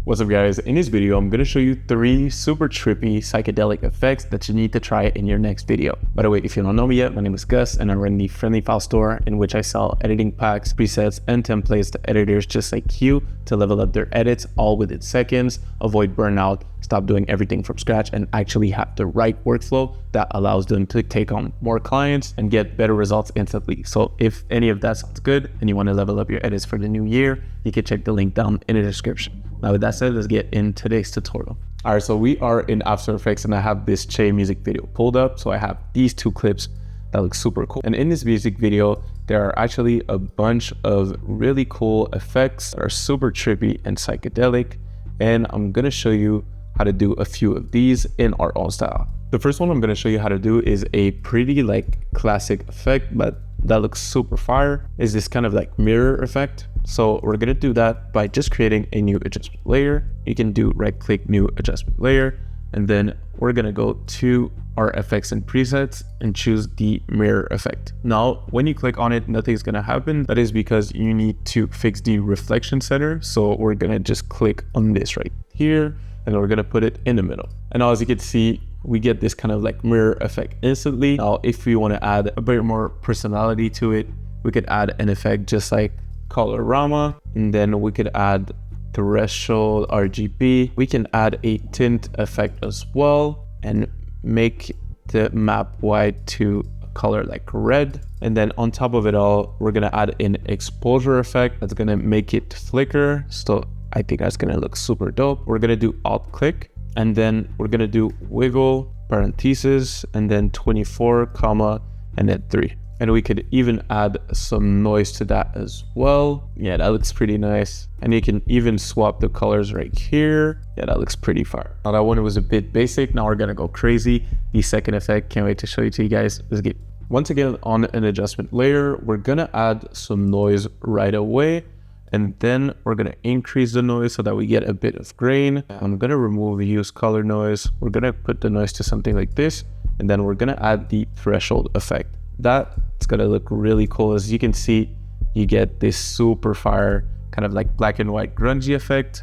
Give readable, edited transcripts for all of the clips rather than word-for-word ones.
What's up guys, in this video I'm going to show you 3 super trippy psychedelic effects that you need to try in your next video. By the way, if you don't know me yet, my name is Gus and I run the Friendly File store in which I sell editing packs, presets, and templates to editors just like you to level up their edits all within seconds, avoid burnout, stop doing everything from scratch, and actually have the right workflow that allows them to take on more clients and get better results instantly. So if any of that sounds good and you want to level up your edits for the new year, you can check the link down in the description. Now with that said, let's get in today's tutorial. All right, so we are in After Effects and I have this Che music video pulled up. So I have these 2 clips that look super cool. And in this music video, there are actually a bunch of really cool effects that are super trippy and psychedelic. And I'm gonna show you how to do a few of these in our own style. The first one I'm gonna show you how to do is a pretty classic effect, but that looks super fire, is this kind of mirror effect. So we're gonna do that by just creating a new adjustment layer. You can do right click, new adjustment layer, and then we're gonna go to our effects and presets and choose the mirror effect. Now, when you click on it, nothing's gonna happen. That is because you need to fix the reflection center. So we're gonna just click on this right here, and we're gonna put it in the middle. And now as you can see, we get this kind of mirror effect instantly. Now, if we wanna add a bit more personality to it, we could add an effect just like colorama, and then we could add threshold RGB. We can add a tint effect as well and make the map white to a color like red. And then on top of it all, we're gonna add an exposure effect that's gonna make it flicker. So I think that's gonna look super dope. We're gonna do alt click, and then we're gonna do wiggle, parentheses, and then 24, comma, and then 3. And we could even add some noise to that as well. Yeah, that looks pretty nice. And you can even swap the colors right here. Yeah, that looks pretty fire. Now that one was a bit basic. Now we're gonna go crazy. The second effect, can't wait to show you to you guys. Let's get once again on an adjustment layer. We're gonna add some noise right away. And then we're gonna increase the noise so that we get a bit of grain. I'm gonna remove use color noise. We're gonna put the noise to something like this. And then we're gonna add the threshold effect. That's gonna look really cool. As you can see, you get this super fire kind of black and white grungy effect.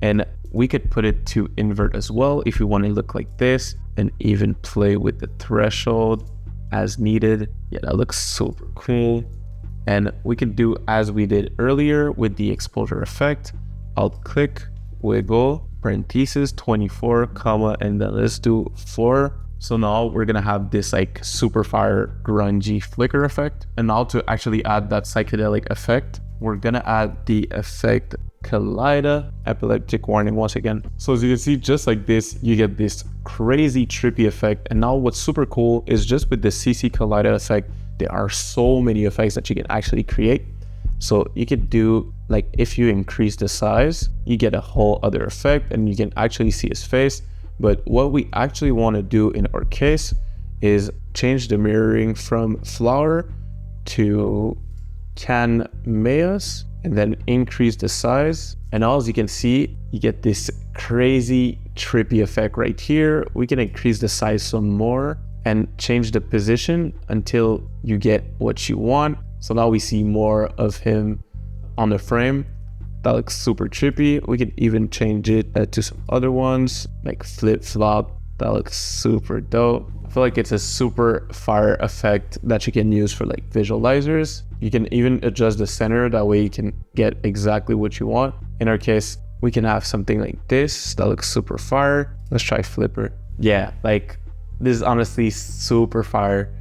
And we could put it to invert as well if you want to look like this, and even play with the threshold as needed. Yeah, that looks super cool. And we can do as we did earlier with the exposure effect. Alt click, wiggle, parentheses, 24, comma, and then let's do 4. So now we're gonna have this super fire grungy flicker effect. And now to actually add that psychedelic effect, we're gonna add the effect Kaleida, epileptic warning once again. So as you can see, just like this, you get this crazy trippy effect. And now what's super cool is just with the CC Kaleida effect, there are so many effects that you can actually create. So you could do if you increase the size, you get a whole other effect and you can actually see his face. But what we actually want to do in our case is change the mirroring from flower to canmeas and then increase the size. And as you can see, you get this crazy trippy effect right here. We can increase the size some more and change the position until you get what you want. So now we see more of him on the frame. That looks super trippy. We can even change it to some other ones like flip flop. That looks super dope. I feel like it's a super fire effect that you can use for visualizers. You can even adjust the center. That way you can get exactly what you want. In our case, we can have something like this. That looks super fire. Let's try flipper. Yeah, this is honestly super fire.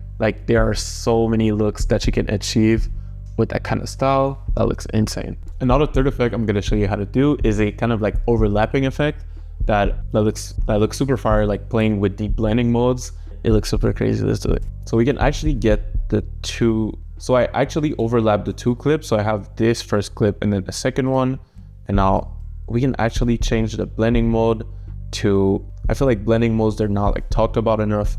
There are so many looks that you can achieve with that kind of style. That looks insane. And now the third effect I'm gonna show you how to do is a kind of overlapping effect that looks super fire, playing with the blending modes. It looks super crazy. Let's do it. So we can actually get the 2. So I actually overlap the 2 clips. So I have this first clip and then the second one. And now we can actually change the blending mode to, I feel like blending modes, they're not talked about enough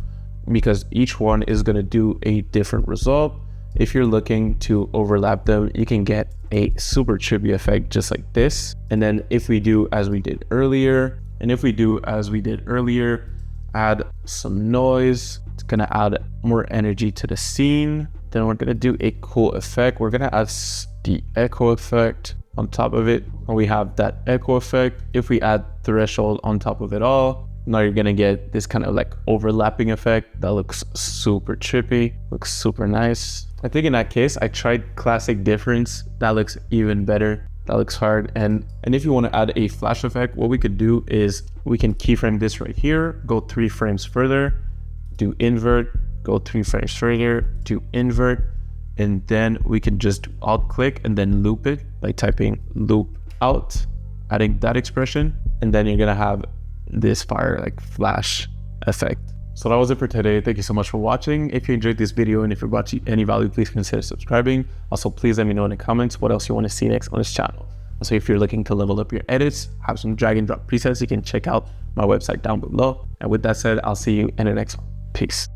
because each one is gonna do a different result. If you're looking to overlap them, you can get a super trippy effect just like this. And then if we do as we did earlier, add some noise, it's gonna add more energy to the scene. Then we're gonna do a cool effect. We're gonna add the echo effect. on top of it, and we have that echo effect. If we add threshold on top of it all, now you're gonna get this kind of like overlapping effect that looks super trippy, looks super nice. I think in that case, I tried classic difference. That looks even better. That looks hard. And if you want to add a flash effect, what we could do is we can keyframe this right here, go 3 frames further, do invert, go 3 frames further, do invert, and then we can just alt click and then loop it by typing loop out, adding that expression, and then you're gonna have this fire like flash effect. So that was it for today. Thank you so much for watching. If you enjoyed this video and if you brought you any value, please consider subscribing. Also, please let me know in the comments what else you want to see next on this channel. Also, if you're looking to level up your edits, have some drag and drop presets, you can check out my website down below. And with that said, I'll see you in the next one. Peace.